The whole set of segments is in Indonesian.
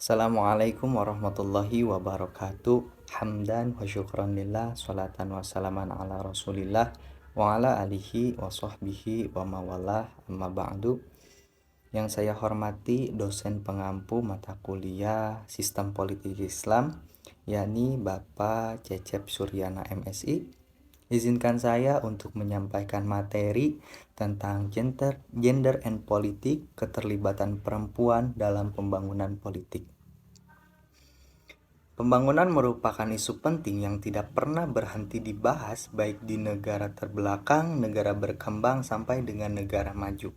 Assalamualaikum warahmatullahi wabarakatuh. Hamdan wa syukran lillah, salatan wa salaman ala rasulillah wa ala alihi wa sahbihi wa mawalah, amma ba'du. Yang saya hormati dosen pengampu mata kuliah Sistem Politik Islam, yakni Bapak Cecep Suryana MSI. Izinkan saya untuk menyampaikan materi tentang gender and politik, keterlibatan perempuan dalam pembangunan politik. Pembangunan merupakan isu penting yang tidak pernah berhenti dibahas baik di negara terbelakang, negara berkembang, sampai dengan negara maju.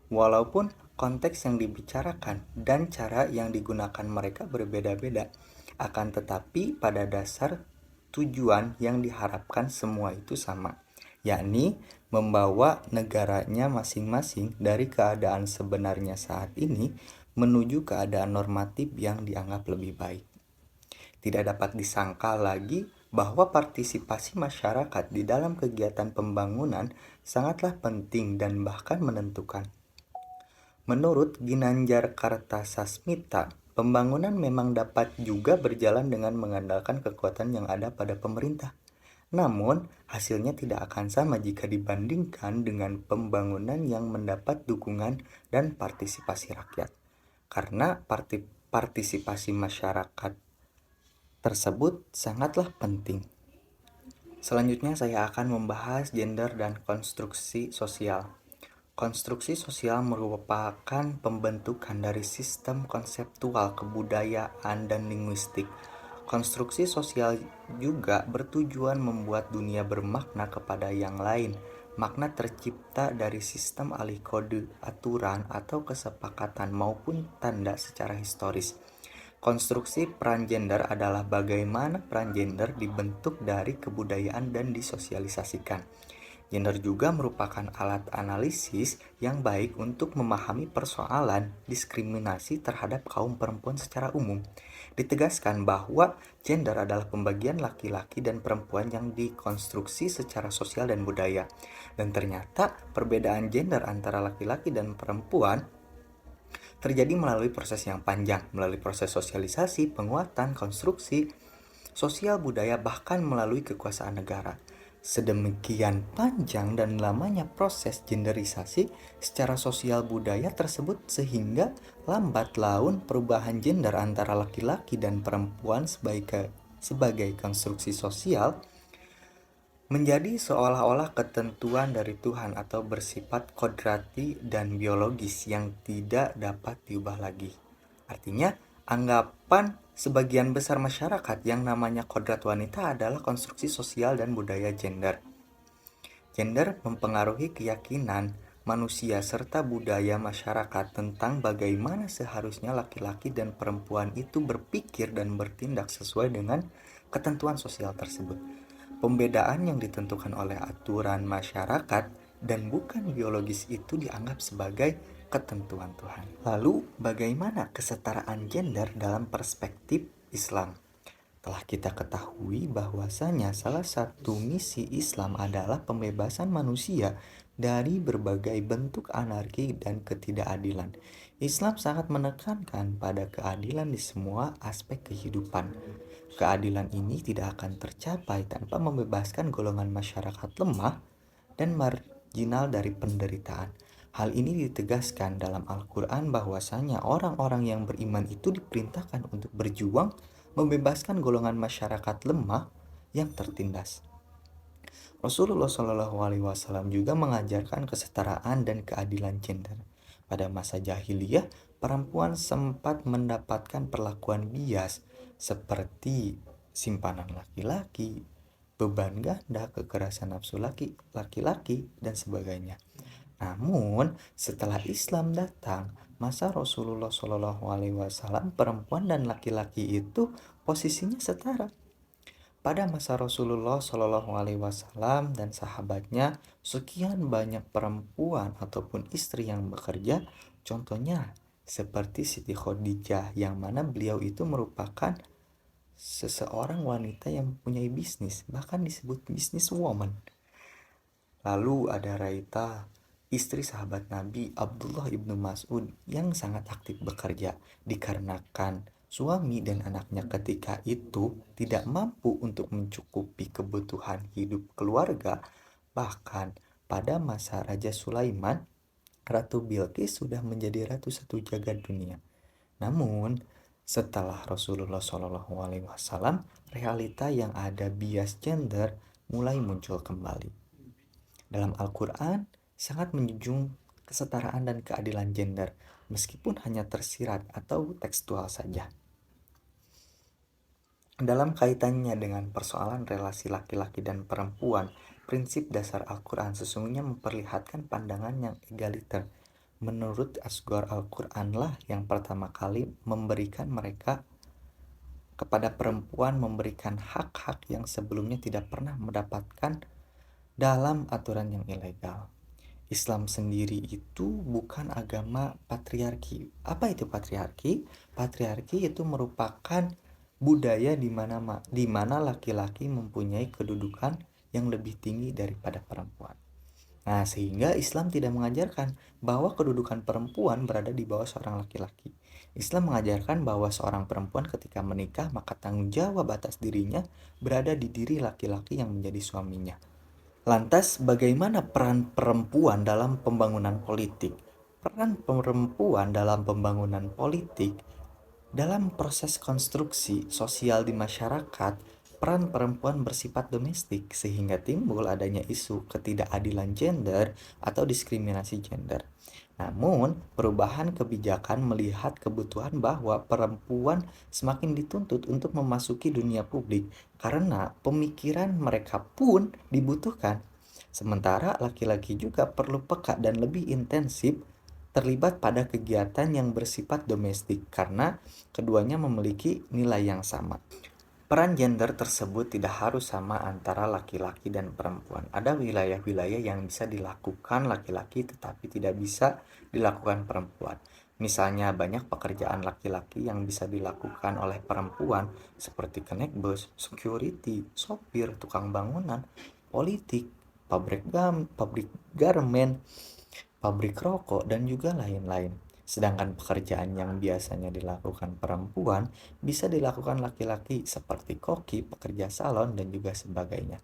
Walaupun konteks yang dibicarakan dan cara yang digunakan mereka berbeda-beda, akan tetapi pada dasar tujuan yang diharapkan semua itu sama, yakni membawa negaranya masing-masing dari keadaan sebenarnya saat ini menuju keadaan normatif yang dianggap lebih baik. Tidak dapat disangkal lagi bahwa partisipasi masyarakat di dalam kegiatan pembangunan sangatlah penting dan bahkan menentukan. Menurut Ginanjar Kartasasmita, pembangunan memang dapat juga berjalan dengan mengandalkan kekuatan yang ada pada pemerintah. Namun, hasilnya tidak akan sama jika dibandingkan dengan pembangunan yang mendapat dukungan dan partisipasi rakyat. Karena partisipasi masyarakat tersebut sangatlah penting. Selanjutnya saya akan membahas gender dan konstruksi sosial. Konstruksi sosial merupakan pembentukan dari sistem konseptual kebudayaan dan linguistik. Konstruksi sosial juga bertujuan membuat dunia bermakna kepada yang lain. Makna tercipta dari sistem alih kode, aturan, atau kesepakatan maupun tanda secara historis. Konstruksi peran gender adalah bagaimana peran gender dibentuk dari kebudayaan dan disosialisasikan. Gender juga merupakan alat analisis yang baik untuk memahami persoalan diskriminasi terhadap kaum perempuan secara umum. Ditegaskan bahwa gender adalah pembagian laki-laki dan perempuan yang dikonstruksi secara sosial dan budaya. Dan ternyata perbedaan gender antara laki-laki dan perempuan terjadi melalui proses yang panjang, melalui proses sosialisasi, penguatan, konstruksi, sosial budaya, bahkan melalui kekuasaan negara. Sedemikian panjang dan lamanya proses genderisasi secara sosial budaya tersebut sehingga lambat laun perubahan gender antara laki-laki dan perempuan sebagai konstruksi sosial menjadi seolah-olah ketentuan dari Tuhan atau bersifat kodrati dan biologis yang tidak dapat diubah lagi. Artinya, anggapan sebagian besar masyarakat yang namanya kodrat wanita adalah konstruksi sosial dan budaya gender. Gender mempengaruhi keyakinan manusia serta budaya masyarakat tentang bagaimana seharusnya laki-laki dan perempuan itu berpikir dan bertindak sesuai dengan ketentuan sosial tersebut. Pembedaan yang ditentukan oleh aturan masyarakat dan bukan biologis itu dianggap sebagai ketentuan Tuhan. Lalu, bagaimana kesetaraan gender dalam perspektif Islam? Telah kita ketahui bahwasanya salah satu misi Islam adalah pembebasan manusia dari berbagai bentuk anarki dan ketidakadilan. Islam sangat menekankan pada keadilan di semua aspek kehidupan. Keadilan ini tidak akan tercapai tanpa membebaskan golongan masyarakat lemah dan marginal dari penderitaan. Hal ini ditegaskan dalam Al-Quran bahwasanya orang-orang yang beriman itu diperintahkan untuk berjuang membebaskan golongan masyarakat lemah yang tertindas. Rasulullah SAW juga mengajarkan kesetaraan dan keadilan gender. Pada masa jahiliyah, perempuan sempat mendapatkan perlakuan bias seperti simpanan laki-laki, beban ganda, kekerasan nafsu laki-laki, dan sebagainya. Namun, setelah Islam datang, masa Rasulullah SAW, perempuan dan laki-laki itu posisinya setara. Pada masa Rasulullah SAW dan sahabatnya, sekian banyak perempuan ataupun istri yang bekerja, contohnya seperti Siti Khadijah, yang mana beliau itu merupakan seseorang wanita yang mempunyai bisnis, bahkan disebut business woman. Lalu ada Raita, istri sahabat Nabi Abdullah ibnu Mas'ud, yang sangat aktif bekerja dikarenakan suami dan anaknya ketika itu tidak mampu untuk mencukupi kebutuhan hidup keluarga. Bahkan pada masa Raja Sulaiman, Ratu Bilqis sudah menjadi ratu satu jagat dunia. Namun, setelah Rasulullah SAW, realita yang ada bias gender mulai muncul kembali. Dalam Al-Quran, sangat menjunjung kesetaraan dan keadilan gender, meskipun hanya tersirat atau tekstual saja. Dalam kaitannya dengan persoalan relasi laki-laki dan perempuan, prinsip dasar Al-Quran sesungguhnya memperlihatkan pandangan yang egaliter. Menurut Asgor, Al-Quranlah yang pertama kali memberikan mereka kepada perempuan, memberikan hak-hak yang sebelumnya tidak pernah mendapatkan dalam aturan yang ilegal. Islam sendiri itu bukan agama patriarki. Apa itu patriarki? Patriarki itu merupakan budaya di mana laki-laki mempunyai kedudukan yang lebih tinggi daripada perempuan. Nah, sehingga Islam tidak mengajarkan bahwa kedudukan perempuan berada di bawah seorang laki-laki. Islam mengajarkan bahwa seorang perempuan ketika menikah maka tanggung jawab atas dirinya berada di diri laki-laki yang menjadi suaminya. Lantas, bagaimana peran perempuan dalam pembangunan politik? Peran perempuan dalam pembangunan politik dalam proses konstruksi sosial di masyarakat, peran perempuan bersifat domestik sehingga timbul adanya isu ketidakadilan gender atau diskriminasi gender. Namun, perubahan kebijakan melihat kebutuhan bahwa perempuan semakin dituntut untuk memasuki dunia publik karena pemikiran mereka pun dibutuhkan. Sementara laki-laki juga perlu peka dan lebih intensif terlibat pada kegiatan yang bersifat domestik karena keduanya memiliki nilai yang sama. Peran gender tersebut tidak harus sama antara laki-laki dan perempuan. Ada wilayah-wilayah yang bisa dilakukan laki-laki tetapi tidak bisa dilakukan perempuan. Misalnya banyak pekerjaan laki-laki yang bisa dilakukan oleh perempuan seperti kenek bus, security, sopir, tukang bangunan, politik, pabrik garmen, pabrik rokok, dan juga lain-lain. Sedangkan pekerjaan yang biasanya dilakukan perempuan bisa dilakukan laki-laki seperti koki, pekerja salon, dan juga sebagainya.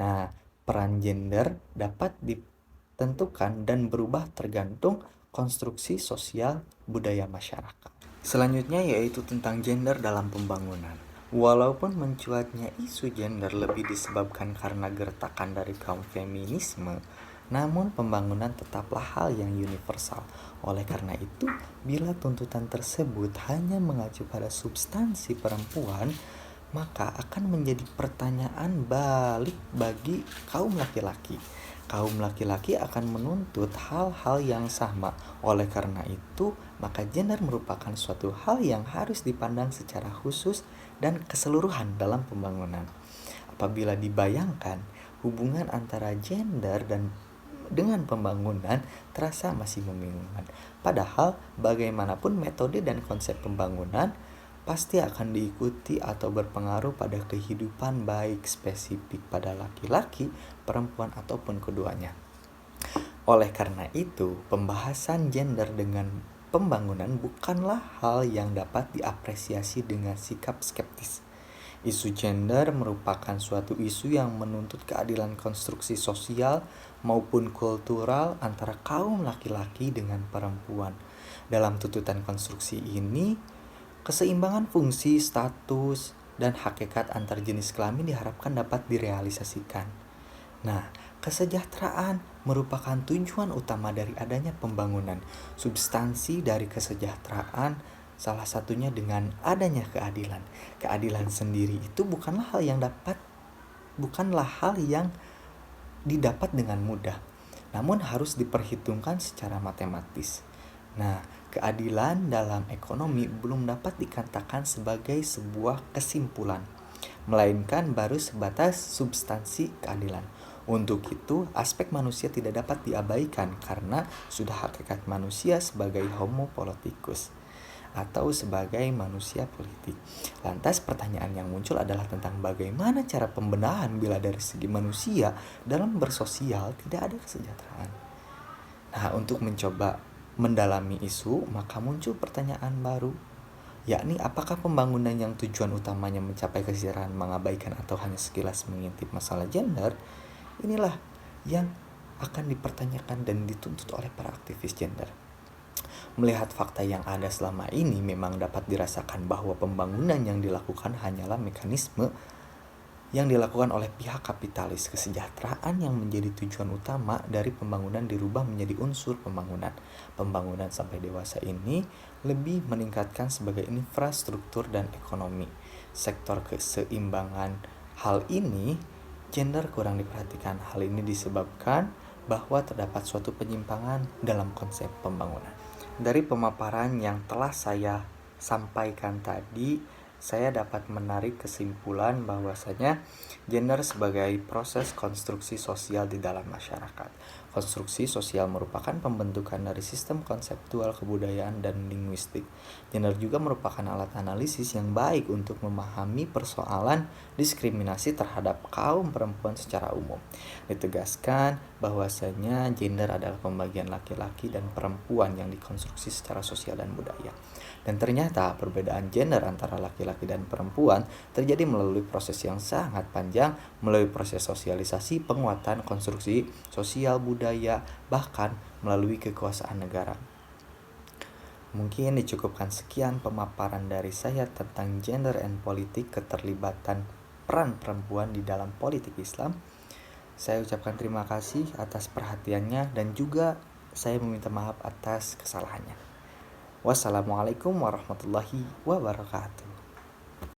Nah, peran gender dapat ditentukan dan berubah tergantung konstruksi sosial budaya masyarakat. Selanjutnya yaitu tentang gender dalam pembangunan. Walaupun mencuatnya isu gender lebih disebabkan karena gertakan dari kaum feminisme, namun pembangunan tetaplah hal yang universal. Oleh karena itu, bila tuntutan tersebut hanya mengacu pada substansi perempuan, maka akan menjadi pertanyaan balik bagi kaum laki-laki. Kaum laki-laki akan menuntut hal-hal yang sama. Oleh karena itu, maka gender merupakan suatu hal yang harus dipandang secara khusus dan keseluruhan dalam pembangunan. Apabila dibayangkan, hubungan antara gender dan dengan pembangunan terasa masih membingungkan. Padahal bagaimanapun metode dan konsep pembangunan pasti akan diikuti atau berpengaruh pada kehidupan baik spesifik pada laki-laki, perempuan ataupun keduanya. Oleh karena itu, pembahasan gender dengan pembangunan bukanlah hal yang dapat diapresiasi dengan sikap skeptis. Isu gender merupakan suatu isu yang menuntut keadilan konstruksi sosial maupun kultural antara kaum laki-laki dengan perempuan. Dalam tuntutan konstruksi ini, keseimbangan fungsi, status, dan hakikat antar jenis kelamin diharapkan dapat direalisasikan. Nah, kesejahteraan merupakan tujuan utama dari adanya pembangunan. Substansi dari kesejahteraan salah satunya dengan adanya keadilan. Keadilan sendiri itu bukanlah hal yang didapat dengan mudah, namun harus diperhitungkan secara matematis. Nah, keadilan dalam ekonomi belum dapat dikatakan sebagai sebuah kesimpulan, melainkan baru sebatas substansi keadilan. Untuk itu, aspek manusia tidak dapat diabaikan karena sudah hakikat manusia sebagai homo politicus atau sebagai manusia politik. Lantas pertanyaan yang muncul adalah tentang bagaimana cara pembenahan bila dari segi manusia dalam bersosial tidak ada kesejahteraan. Nah, untuk mencoba mendalami isu, maka muncul pertanyaan baru, yakni apakah pembangunan yang tujuan utamanya mencapai kesejahteraan mengabaikan atau hanya sekilas mengintip masalah gender. Inilah yang akan dipertanyakan dan dituntut oleh para aktivis gender. Melihat fakta yang ada selama ini, memang dapat dirasakan bahwa pembangunan yang dilakukan hanyalah mekanisme yang dilakukan oleh pihak kapitalis. Kesejahteraan yang menjadi tujuan utama dari pembangunan dirubah menjadi unsur pembangunan. Pembangunan sampai dewasa ini lebih meningkatkan sebagai infrastruktur dan ekonomi. Sektor keseimbangan hal ini, gender kurang diperhatikan. Hal ini disebabkan bahwa terdapat suatu penyimpangan dalam konsep pembangunan. Dari pemaparan yang telah saya sampaikan tadi, saya dapat menarik kesimpulan bahwasanya gender sebagai proses konstruksi sosial di dalam masyarakat. Konstruksi sosial merupakan pembentukan dari sistem konseptual kebudayaan dan linguistik. Gender juga merupakan alat analisis yang baik untuk memahami persoalan diskriminasi terhadap kaum perempuan secara umum. Ditegaskan bahwasanya gender adalah pembagian laki-laki dan perempuan yang dikonstruksi secara sosial dan budaya. Dan ternyata perbedaan gender antara laki-laki dan perempuan terjadi melalui proses yang sangat panjang, melalui proses sosialisasi, penguatan konstruksi sosial budaya, bahkan melalui kekuasaan negara. Mungkin dicukupkan sekian pemaparan dari saya tentang gender and politik, keterlibatan peran perempuan di dalam politik Islam. Saya ucapkan terima kasih atas perhatiannya dan juga saya meminta maaf atas kesalahannya. Wassalamualaikum warahmatullahi wabarakatuh.